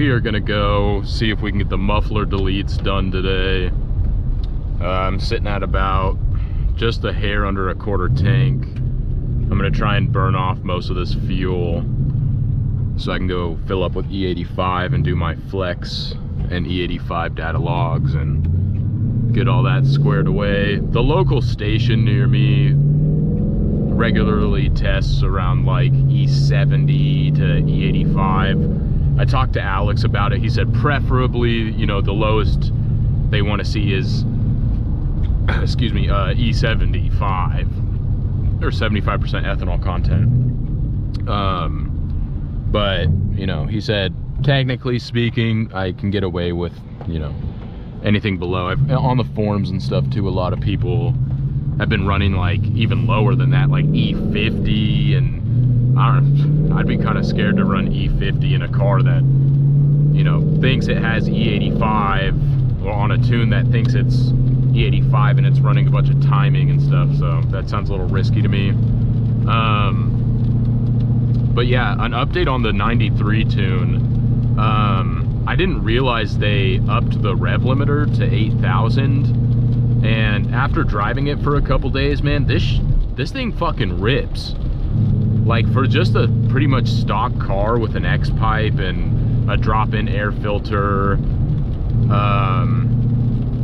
we are gonna go see if we can get the muffler deletes done today. I'm sitting at about just a hair under a quarter tank. I'm gonna try and burn off most of this fuel so I can go fill up with E85 and do my flex and E85 data logs and get all that squared away. The local station near me regularly tests around like E70 to E85. I talked to Alex about it. He said preferably, you know, the lowest they want to see is excuse me, E75 or 75% ethanol content. But you know, he said technically speaking I can get away with, you know, anything below. On the forums and stuff too, a lot of people have been running like even lower than that, like E50, and I don't know, I'd be kind of scared to run E50 in a car that, you know, thinks it has E85, or on a tune that thinks it's E85 and it's running a bunch of timing and stuff, so that sounds a little risky to me. But yeah, an update on the 93 tune. I didn't realize they upped the rev limiter to 8,000, and after driving it for a couple days, man, this thing fucking rips. Like, for just a pretty much stock car with an X-pipe and a drop-in air filter,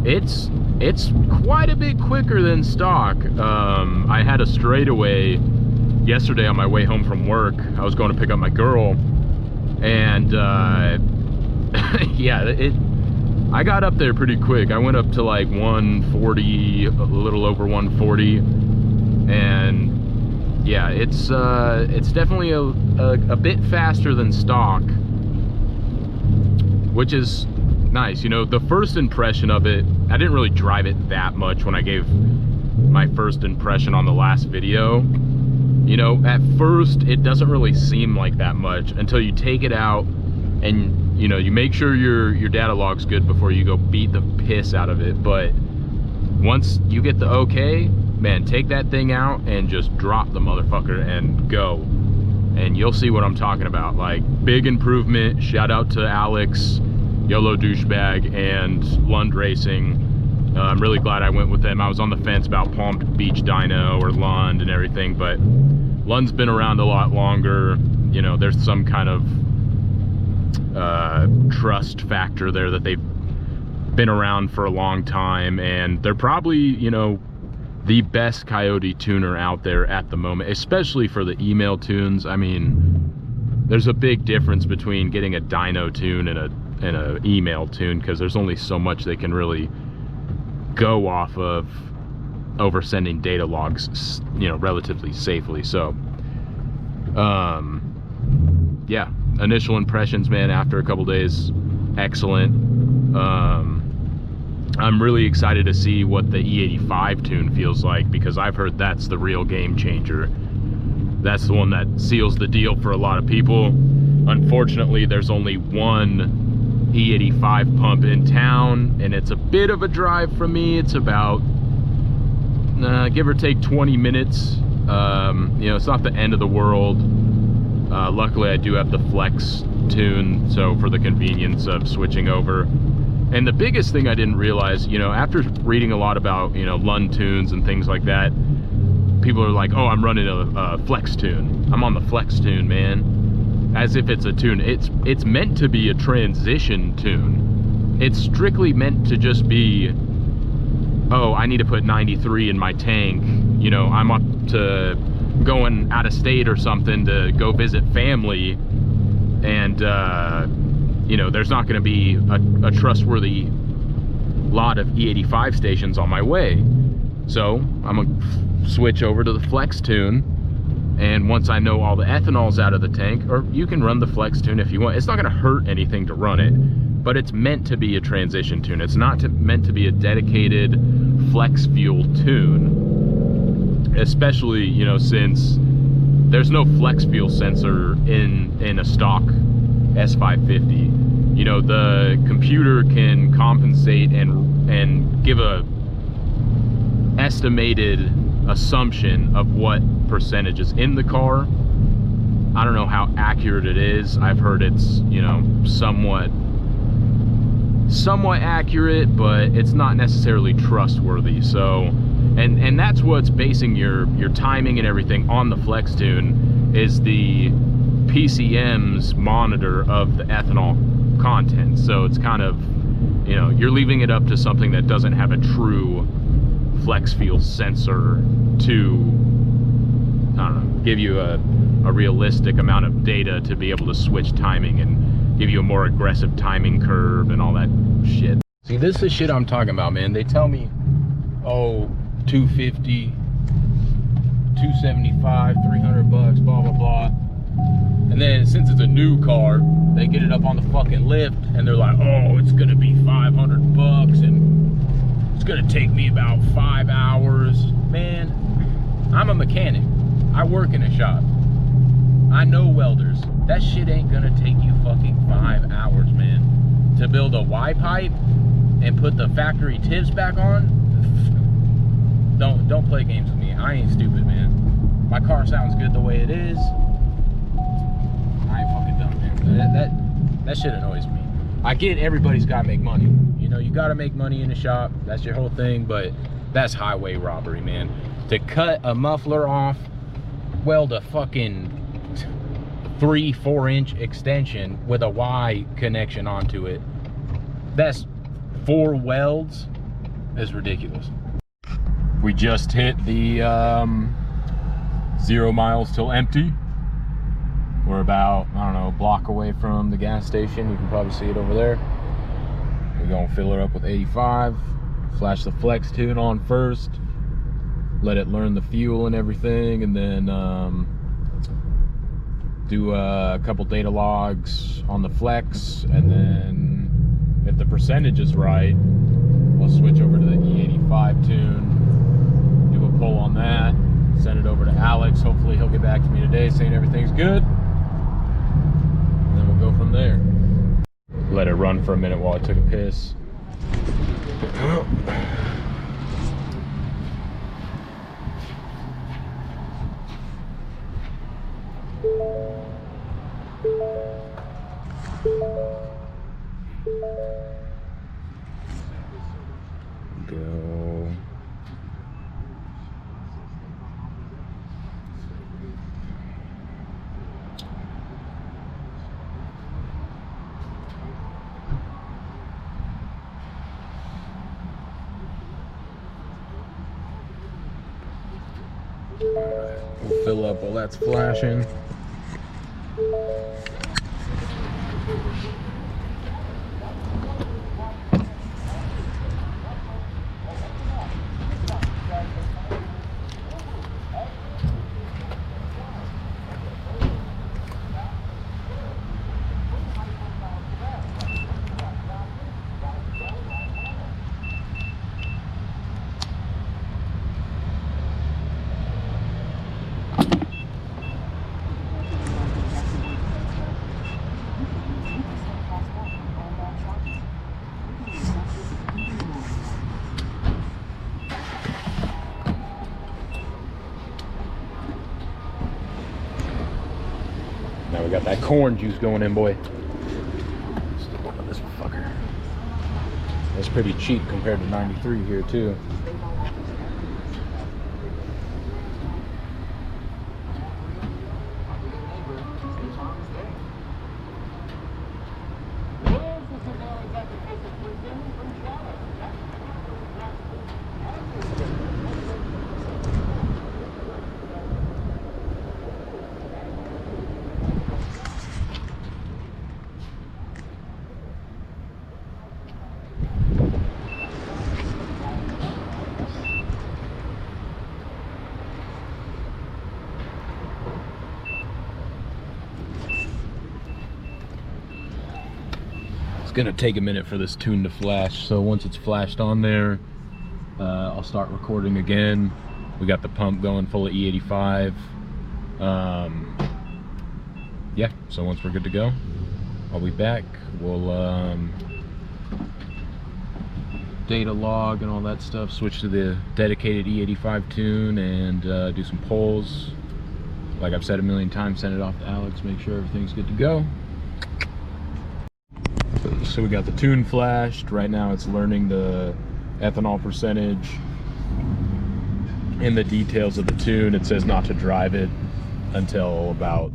it's quite a bit quicker than stock. I had a straightaway yesterday on my way home from work. I was going to pick up my girl, and yeah, I got up there pretty quick. I went up to like 140, a little over 140, and yeah, it's definitely a bit faster than stock, which is nice. You know, the first impression of it, I didn't really drive it that much when I gave my first impression on the last video. You know, at first it doesn't really seem like that much until you take it out and, you know, you make sure your data log's good before you go beat the piss out of it. But once you get the okay, man, take that thing out and just drop the motherfucker and go, and you'll see what I'm talking about. Like, big improvement. Shout out to Alex, YOLO Douchebag, and Lund Racing. I'm really glad I went with them. I was on the fence about Palm Beach Dyno or Lund and everything, but Lund's been around a lot longer. You know, there's some kind of trust factor there that they've been around for a long time, and they're probably, you know, the best Coyote tuner out there at the moment, especially for the email tunes. I mean, there's a big difference between getting a dyno tune and a email tune, because there's only so much they can really go off of over sending data logs, you know, relatively safely. So yeah, initial impressions, man, after a couple days, excellent. I'm really excited to see what the E85 tune feels like, because I've heard that's the real game changer. That's the one that seals the deal for a lot of people. Unfortunately, there's only one E85 pump in town, and it's a bit of a drive from me. It's about give or take 20 minutes. You know, it's not the end of the world. Luckily I do have the flex tune, so for the convenience of switching over. And the biggest thing I didn't realize, you know, after reading a lot about, you know, Lund tunes and things like that, people are like, oh, I'm running a flex tune. I'm on the flex tune, man. As if it's a tune. It's meant to be a transition tune. It's strictly meant to just be, oh, I need to put 93 in my tank. You know, I'm up to going out of state or something to go visit family, and you know, there's not going to be a trustworthy lot of E85 stations on my way. So I'm gonna switch over to the flex tune, and once I know all the ethanol's out of the tank, or you can run the flex tune if you want. It's not going to hurt anything to run it, but it's meant to be a transition tune. It's not meant to be a dedicated flex fuel tune, especially, you know, since there's no flex fuel sensor in a stock S550. You know, the computer can compensate and give a estimated assumption of what percentage is in the car, I don't know how accurate it is. I've heard it's, you know, somewhat accurate, but it's not necessarily trustworthy. So, and that's what's basing your timing and everything on the flex tune, is the PCM's monitor of the ethanol content. So it's kind of, you know, you're leaving it up to something that doesn't have a true flex fuel sensor to, I don't know, give you a realistic amount of data to be able to switch timing and give you a more aggressive timing curve and all that shit. See, this is the shit I'm talking about, man. They tell me, oh, 250, 275, 300 bucks, blah, blah, blah. And then since it's a new car, they get it up on the fucking lift and they're like, oh, it's gonna be 500 bucks and it's gonna take me about 5 hours. Man, I'm a mechanic. I work in a shop. I know welders. That shit ain't gonna take you fucking 5 hours, man. To build a Y pipe and put the factory tips back on, don't play games with me. I ain't stupid, man. My car sounds good the way it is. I ain't fucking dumb, man. That shit annoys me. I get everybody's gotta make money. You know, you gotta make money in the shop. That's your whole thing, but that's highway robbery, man. To cut a muffler off, weld a fucking 3-4 inch extension with a Y connection onto it, that's 4 welds, is ridiculous. We just hit the 0 miles till empty. We're about, I don't know, a block away from the gas station. You can probably see it over there. We're gonna fill her up with 85, flash the flex tune on first, let it learn the fuel and everything, and then do a couple data logs on the flex, and then if the percentage is right, we'll switch over to the E85 tune, do a pull on that, send it over to Alex. Hopefully he'll get back to me today saying everything's good, and then we'll go from there. Let it run for a minute while I took a piss. Go. We'll fill up while that's flashing. Now we got that corn juice going in, boy. Stick on this fucker. That's pretty cheap compared to 93 here too. Gonna take a minute for this tune to flash, so once it's flashed on there, I'll start recording again. We got the pump going full of E85. Yeah, so once we're good to go, I'll be back. We'll data log and all that stuff, switch to the dedicated E85 tune, and do some polls. like I've said a million times, send it off to Alex, make sure everything's good to go. So we got the tune flashed. Right now it's learning the ethanol percentage and the details of the tune. It says not to drive it until about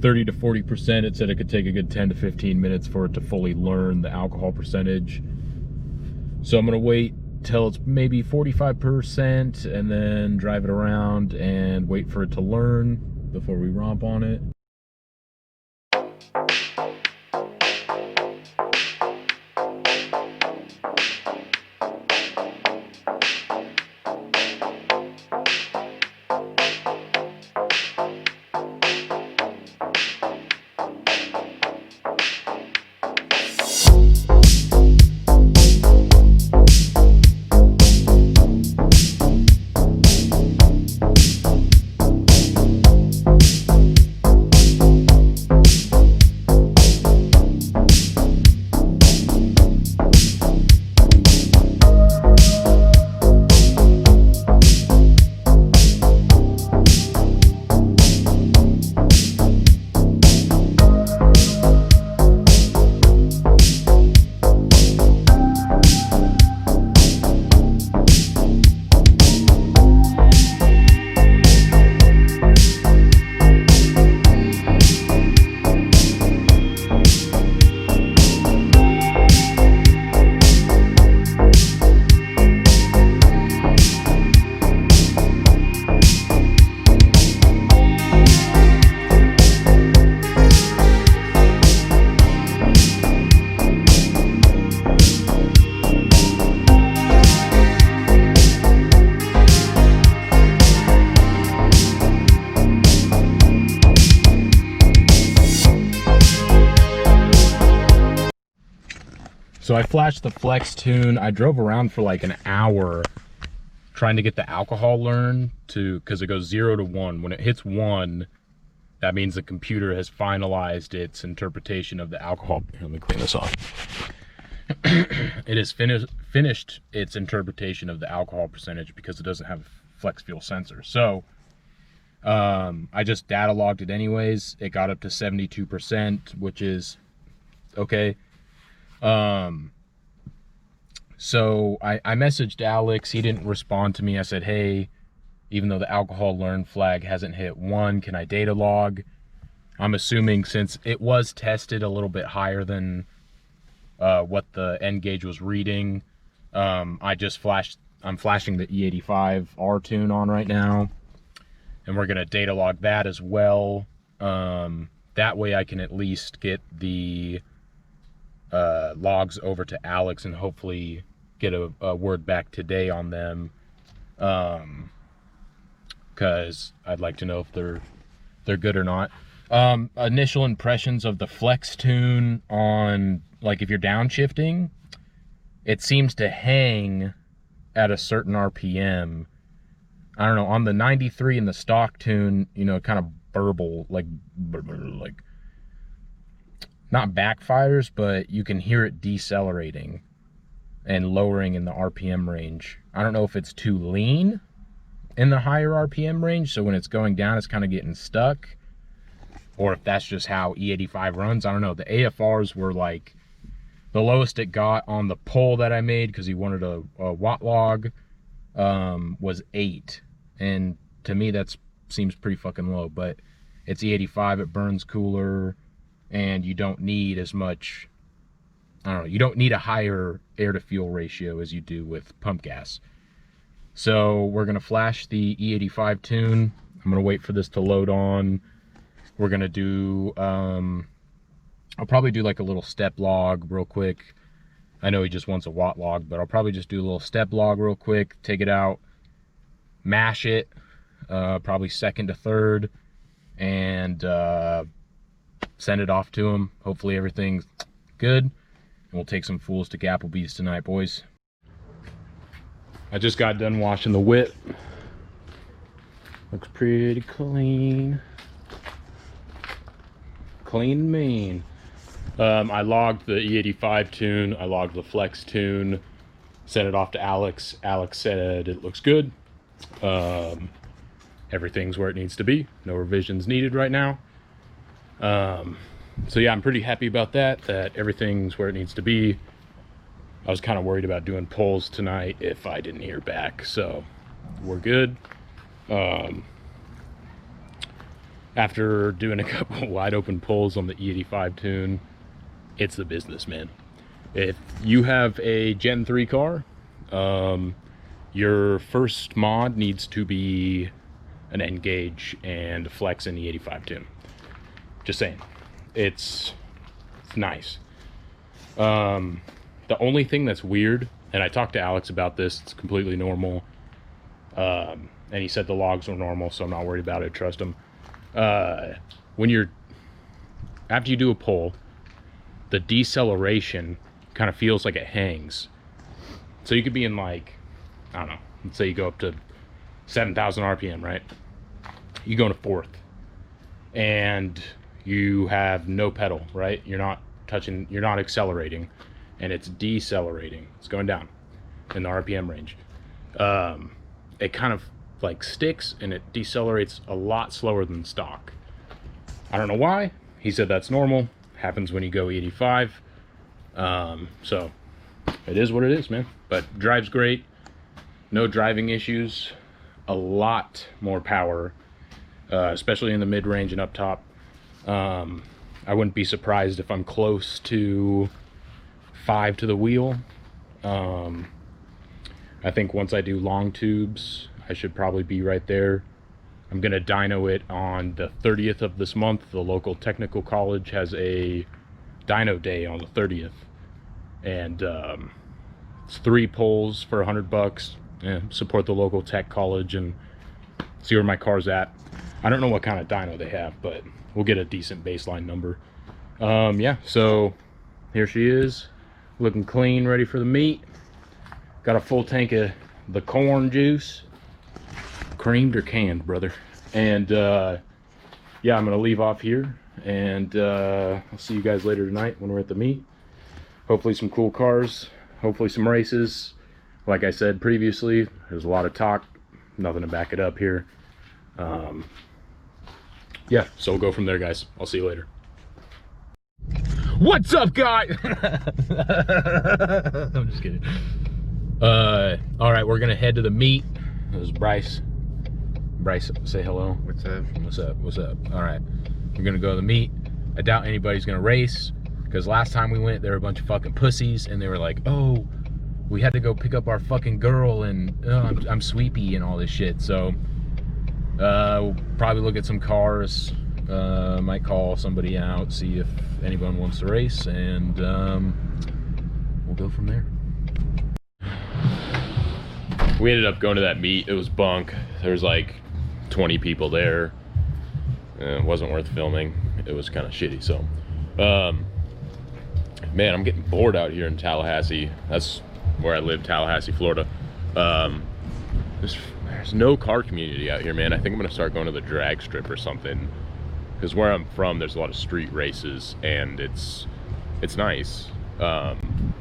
30 to 40%. It said it could take a good 10 to 15 minutes for it to fully learn the alcohol percentage. So I'm gonna wait till it's maybe 45% and then drive it around and wait for it to learn before we romp on it. So I flashed the flex tune. I drove around for like an hour trying to get the alcohol learn to, because it goes 0 to 1. When it hits 1, that means the computer has finalized its interpretation of the alcohol. Here, let me clean this off. It has finished its interpretation of the alcohol percentage because it doesn't have a flex fuel sensor. So I just data logged it anyways. It got up to 72%, which is okay. So I messaged Alex. He didn't respond to me. I said, hey, even though the alcohol learn flag hasn't hit 1, can I data log? I'm assuming since it was tested a little bit higher than what the end gauge was reading, I'm flashing the E85R tune on right now, and we're gonna data log that as well. That way I can at least get the logs over to Alex and hopefully get a word back today on them, because I'd like to know if they're good or not. Initial impressions of the flex tune on, like, if you're downshifting, it seems to hang at a certain RPM. I don't know, on the 93 in the stock tune, you know, it kind of burble, like not backfires, but you can hear it decelerating and lowering in the RPM range. I don't know if it's too lean in the higher RPM range, so when it's going down, it's kind of getting stuck, or if that's just how E85 runs. I don't know. The AFRs were like, the lowest it got on the poll that I made, because he wanted a watt log, was 8. And to me, that seems pretty fucking low, but it's E85, it burns cooler, and you don't need as much, I don't know, you don't need a higher air to fuel ratio as you do with pump gas. So we're gonna flash the E85 tune. I'm gonna wait for this to load on. We're gonna do, I'll probably do like a little step log real quick. I know he just wants a watt log, but I'll probably just do a little step log real quick, take it out, mash it, probably 2nd to 3rd, and send it off to him. Hopefully everything's good, and we'll take some fools to Applebee's tonight, boys. I just got done washing the whip. Looks pretty clean. Clean and mean. I logged the E85 tune, I logged the flex tune, sent it off to Alex. Alex said it looks good. everything's where it needs to be. No revisions needed right now. So yeah, I'm pretty happy about that everything's where it needs to be. I was kind of worried about doing pulls tonight if I didn't hear back, so we're good. After doing a couple wide open pulls on the E85 tune, it's the business, man. If you have a Gen 3 car, your first mod needs to be an N-gauge and a flex in the E85 tune. Just saying, it's nice. The only thing that's weird, and I talked to Alex about this, it's completely normal, and he said the logs were normal, so I'm not worried about it, trust him. When after you do a pull, the deceleration kind of feels like it hangs. So you could be in, like, I don't know, let's say you go up to 7,000 RPM, right? You go into fourth, and you have no pedal, right? You're not accelerating, and it's decelerating. It's going down in the RPM range. It kind of like sticks, and it decelerates a lot slower than stock. I don't know why. He said that's normal. Happens when you go 85. So it is what it is, man. But drives great. No driving issues. A lot more power, especially in the mid-range and up top. I wouldn't be surprised if I'm close to 5 to the wheel. I think once I do long tubes, I should probably be right there. I'm gonna dyno it on the 30th of this month. The local technical college has a dyno day on the 30th, and it's 3 pulls for $100. Yeah, support the local tech college and see where my car's at. I don't know what kind of dyno they have, but we'll get a decent baseline number. Yeah, so here she is, looking clean, ready for the meet. Got a full tank of the corn juice, creamed or canned, brother. And yeah, I'm gonna leave off here, and I'll see you guys later tonight when we're at the meet. Hopefully some cool cars, hopefully some races. Like I said previously, there's a lot of talk, nothing to back it up here. Yeah, so we'll go from there, guys. I'll see you later. What's up, guys? I'm just kidding. All right, we're gonna head to the meet. This is Bryce. Bryce, say hello. What's up? What's up? What's up? All right, we're gonna go to the meet. I doubt anybody's gonna race, because last time we went, there were a bunch of fucking pussies, and they were like, oh, we had to go pick up our fucking girl, and I'm sweepy and all this shit. So we'll probably look at some cars, might call somebody out, see if anyone wants to race, and we'll go from there. We ended up going to that meet. It was bunk. There was like 20 people there. It wasn't worth filming. It was kind of shitty. So man, I'm getting bored out here in Tallahassee. That's where I live, Tallahassee, Florida. There's no car community out here, man. I think I'm gonna start going to the drag strip or something, because where I'm from, there's a lot of street races, and it's nice. And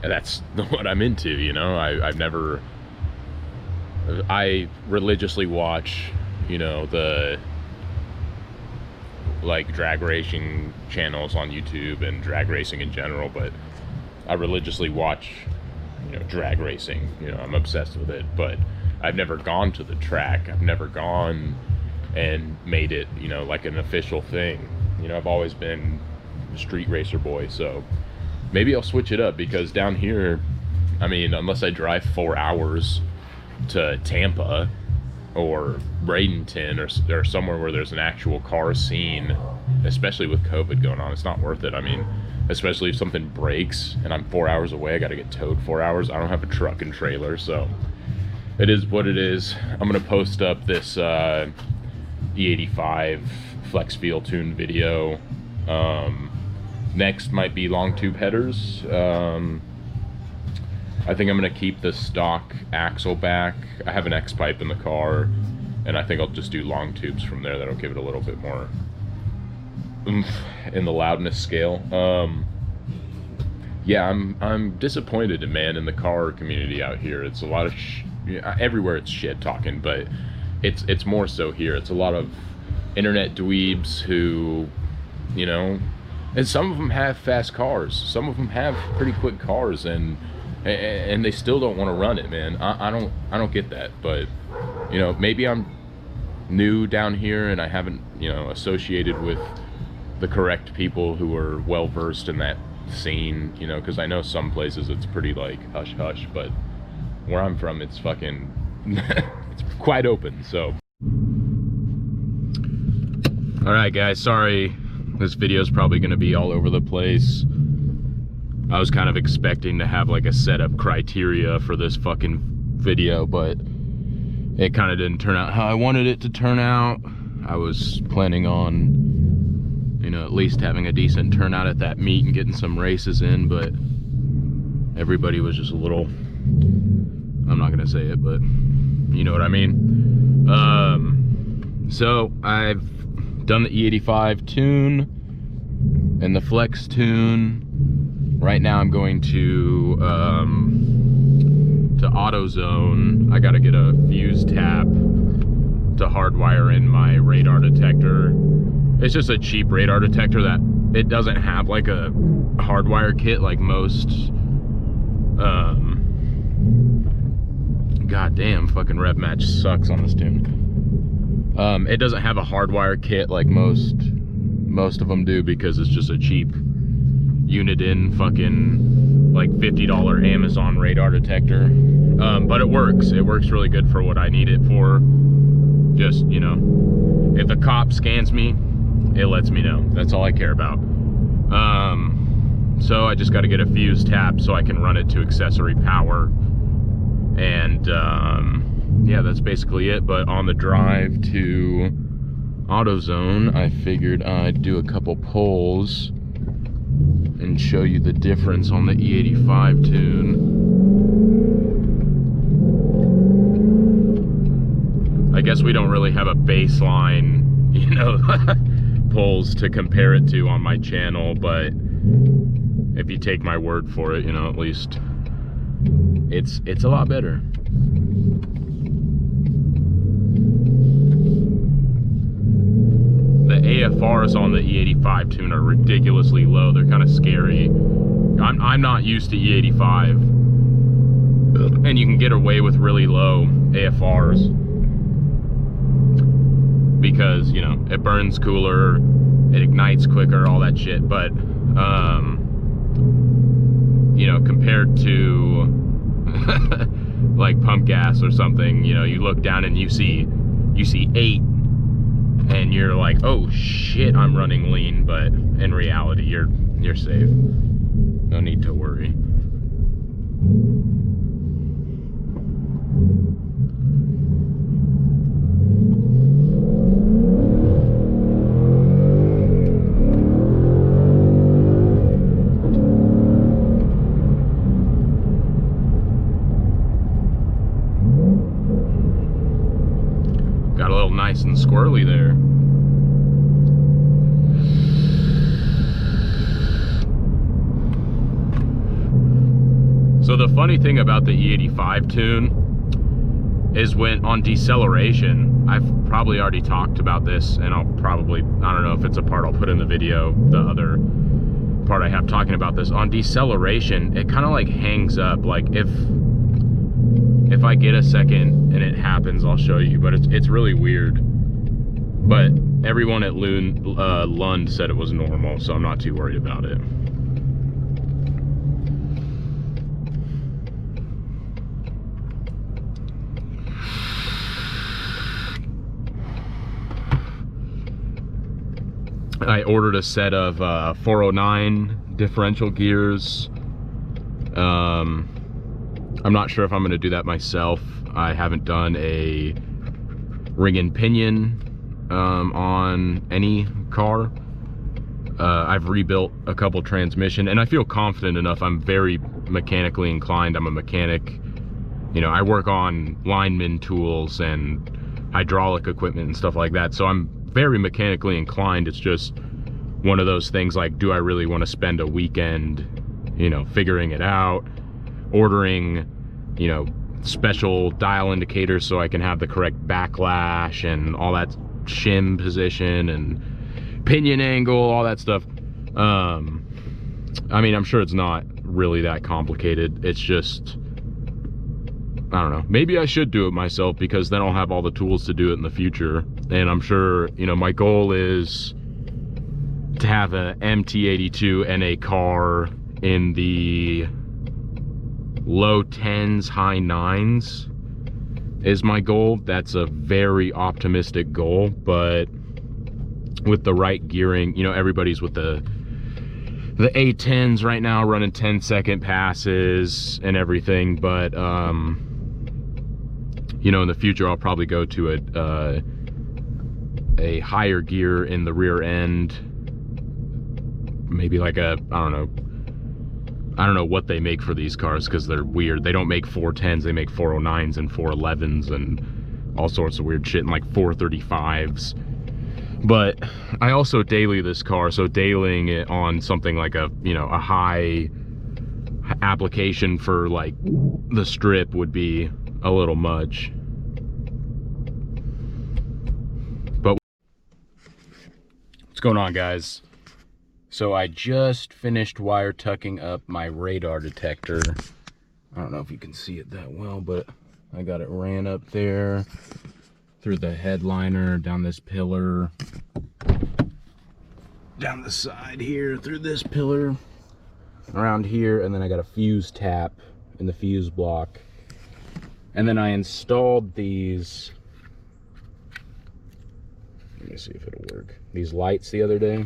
that's what I'm into, you know. I religiously watch, you know, the like drag racing channels on YouTube and drag racing in general, but I religiously watch, you know, drag racing. You know, I'm obsessed with it, but I've never gone to the track. I've never gone and made it, you know, like an official thing. You know, I've always been a street racer boy, so maybe I'll switch it up, because down here, I mean, unless I drive 4 hours to Tampa or Bradenton or somewhere where there's an actual car scene, especially with COVID going on, it's not worth it. I mean, especially if something breaks and I'm 4 hours away, I got to get towed 4 hours. I don't have a truck and trailer, so it is what it is. I'm gonna post up this E85 flex feel tune video. Next might be long tube headers. I think I'm gonna keep the stock axle back. I have an X pipe in the car, and I think I'll just do long tubes from there. That'll give it a little bit more oomph in the loudness scale. Yeah, I'm disappointed, man, in the car community out here. It's a lot of everywhere it's shit talking, but it's more so here. It's a lot of internet dweebs who, you know, and some of them have fast cars. Some of them have pretty quick cars, and they still don't want to run it, man. I don't get that. But, you know, maybe I'm new down here and I haven't, you know, associated with the correct people who are well versed in that scene, you know, because I know some places it's pretty like hush hush, but where I'm from, it's fucking it's quite open. So all right, guys, sorry this video is probably going to be all over the place. I was kind of expecting to have like a setup criteria for this fucking video, but it kind of didn't turn out how I wanted it to turn out. I was planning on, you know, at least having a decent turnout at that meet and getting some races in, but everybody was just a little, I'm not gonna say it, but you know what I mean. So I've done the E85 tune and the Flex tune. Right now I'm going to AutoZone. I gotta get a fuse tap to hardwire in my radar detector. It's just a cheap radar detector that it doesn't have like a hardwire kit like most. God damn, fucking rev match sucks on this tune. It doesn't have a hardwire kit like most of them do, because it's just a cheap unit in fucking like $50 Amazon radar detector. But it works really good for what I need it for. Just, you know, if the cop scans me, it lets me know. That's all I care about. So I just got to get a fuse tap so I can run it to accessory power. And yeah, that's basically it. But on the drive to AutoZone, I figured I'd do a couple polls and show you the difference on the E85 tune. I guess we don't really have a baseline, you know, polls to compare it to on my channel, but if you take my word for it, you know, at least it's a lot better. The AFRs on the E85 tune are ridiculously low. They're kind of scary. I'm not used to E85, and you can get away with really low AFRs because, you know, it burns cooler, it ignites quicker, all that shit. But you know, compared to like pump gas or something, you know, you look down and you see 8 and you're like, oh shit, I'm running lean, but in reality you're safe. No need to worry. Got a little nice and squirrely there. So the funny thing about the E85 tune is when on deceleration, I've probably already talked about this, and I'll probably, I don't know if it's a part I'll put in the video, the other part I have talking about this. On deceleration, it kind of like hangs up. Like if I get a second and it happens, I'll show you, but it's really weird. But everyone at Lund said it was normal, so I'm not too worried about it. I ordered a set of 409 differential gears. I'm not sure if I'm going to do that myself. I haven't done a ring and pinion on any car. I've rebuilt a couple transmission, and I feel confident enough. I'm very mechanically inclined. I'm a mechanic. You know, I work on lineman tools and hydraulic equipment and stuff like that, so I'm very mechanically inclined. It's just one of those things like, do I really want to spend a weekend, you know, figuring it out, ordering, you know, special dial indicators so I can have the correct backlash and all that shim position and pinion angle, all that stuff. I mean, I'm sure it's not really that complicated. It's just, I don't know, maybe I should do it myself, because then I'll have all the tools to do it in the future. And I'm sure, you know, my goal is to have a MT82 and a car in the low 10s, high 9s is my goal. That's a very optimistic goal, but with the right gearing, you know, everybody's with the A10s right now running 10-second passes and everything, but you know, in the future I'll probably go to a higher gear in the rear end, maybe like a, I don't know what they make for these cars, because they're weird. They don't make 410s, they make 409s and 411s and all sorts of weird shit, and like 435s. But I also daily this car, so dailying it on something like a, you know, a high application for like the strip would be a little much. But what's going on, guys? So I just finished wire tucking up my radar detector. I don't know if you can see it that well, but I got it ran up there through the headliner, down this pillar, down the side here, through this pillar, around here, and then I got a fuse tap in the fuse block. And then I installed these, let me see if it'll work, these lights the other day,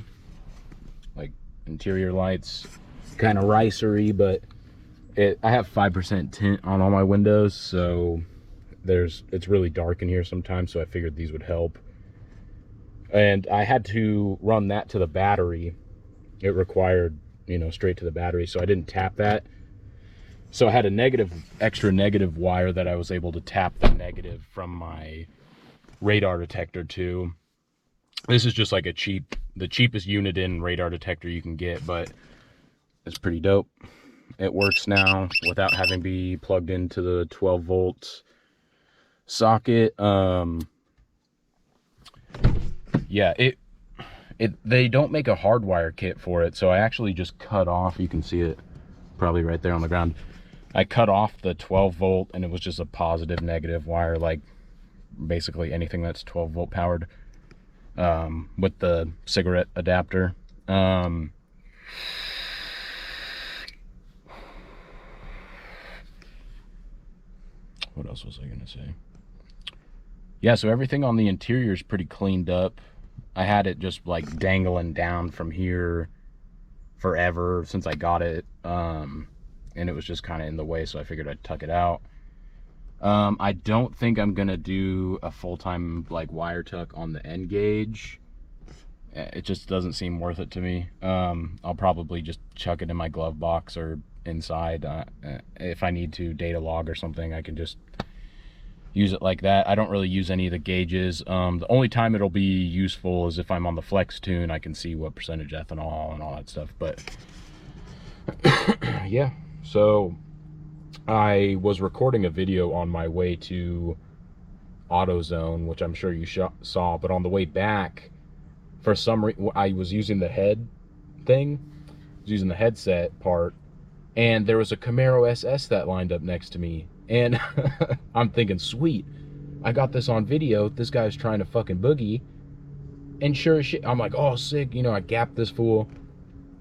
like interior lights, kind of ricery, but I have 5% tint on all my windows, so it's really dark in here sometimes, so I figured these would help. And I had to run that to the battery. It required, you know, straight to the battery, so I didn't tap that. So I had a extra negative wire that I was able to tap the negative from my radar detector to. This is just like the cheapest unit in radar detector you can get, but it's pretty dope. It works now without having to be plugged into the 12 volt socket. Yeah, they don't make a hardwire kit for it, so I actually just cut off, you can see it probably right there on the ground. I cut off the 12 volt and it was just a positive negative wire, like basically anything that's 12 volt powered, with the cigarette adapter. What else was I gonna say? Yeah, so everything on the interior is pretty cleaned up. I had it just like dangling down from here forever since I got it, and it was just kind of in the way, so I figured I'd tuck it out. I don't think I'm gonna do a full-time like wire tuck on the end gauge. It just doesn't seem worth it to me. I'll probably just chuck it in my glove box or inside. If I need to data log or something, I can just use it like that. I don't really use any of the gauges. The only time it'll be useful is if I'm on the flex tune. I can see what percentage ethanol and all that stuff. But yeah, so I was recording a video on my way to AutoZone, which I'm sure you saw, but on the way back, for some reason, I was using the head thing, using the headset part, and there was a Camaro SS that lined up next to me. And I'm thinking, sweet, I got this on video. This guy's trying to fucking boogie. And sure as shit, I'm like, oh, sick. You know, I gapped this fool.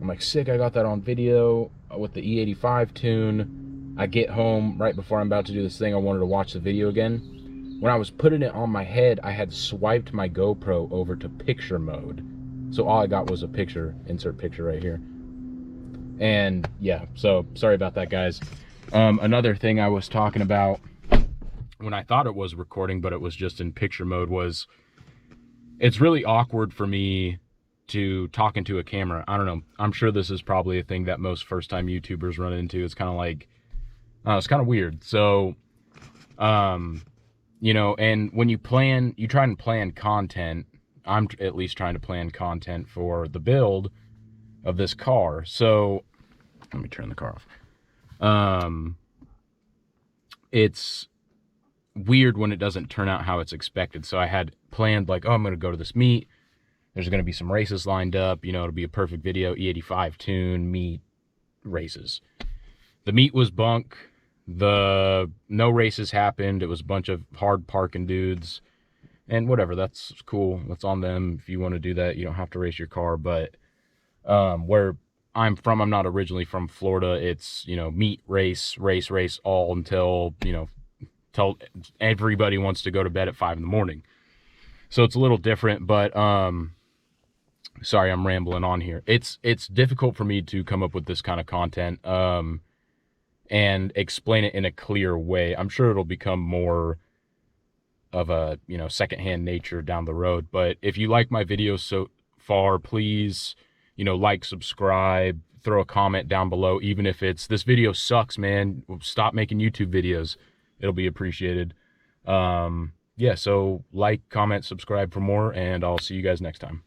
I'm like, sick, I got that on video with the E85 tune. I get home right before I'm about to do this thing. I wanted to watch the video again. When I was putting it on my head, I had swiped my GoPro over to picture mode. So all I got was a picture, insert picture right here. And yeah, so sorry about that, guys. Another thing I was talking about when I thought it was recording, but it was just in picture mode, was it's really awkward for me to talk into a camera. I don't know. I'm sure this is probably a thing that most first-time YouTubers run into. It's kind of like, it's kind of weird. So, you know, and when you try and plan content. I'm at least trying to plan content for the build of this car. So, let me turn the car off. it's weird when it doesn't turn out how it's expected. So I had planned like, oh, I'm going to go to this meet. There's going to be some races lined up. You know, it'll be a perfect video. E85 tune, meet, races. The meet was bunk. No races happened. It was a bunch of hard parking dudes. And whatever, that's cool. That's on them. If you want to do that, you don't have to race your car. But where I'm from, I'm not originally from Florida. It's, you know, meet, race, all until, you know, till everybody wants to go to bed at 5 in the morning. So it's a little different, but sorry, I'm rambling on here. It's difficult for me to come up with this kind of content and explain it in a clear way. I'm sure it'll become more of a, you know, secondhand nature down the road. But if you like my videos so far, please, you know, like, subscribe, throw a comment down below, even if it's, this video sucks, man, stop making YouTube videos. It'll be appreciated. Yeah, so like, comment, subscribe for more, and I'll see you guys next time.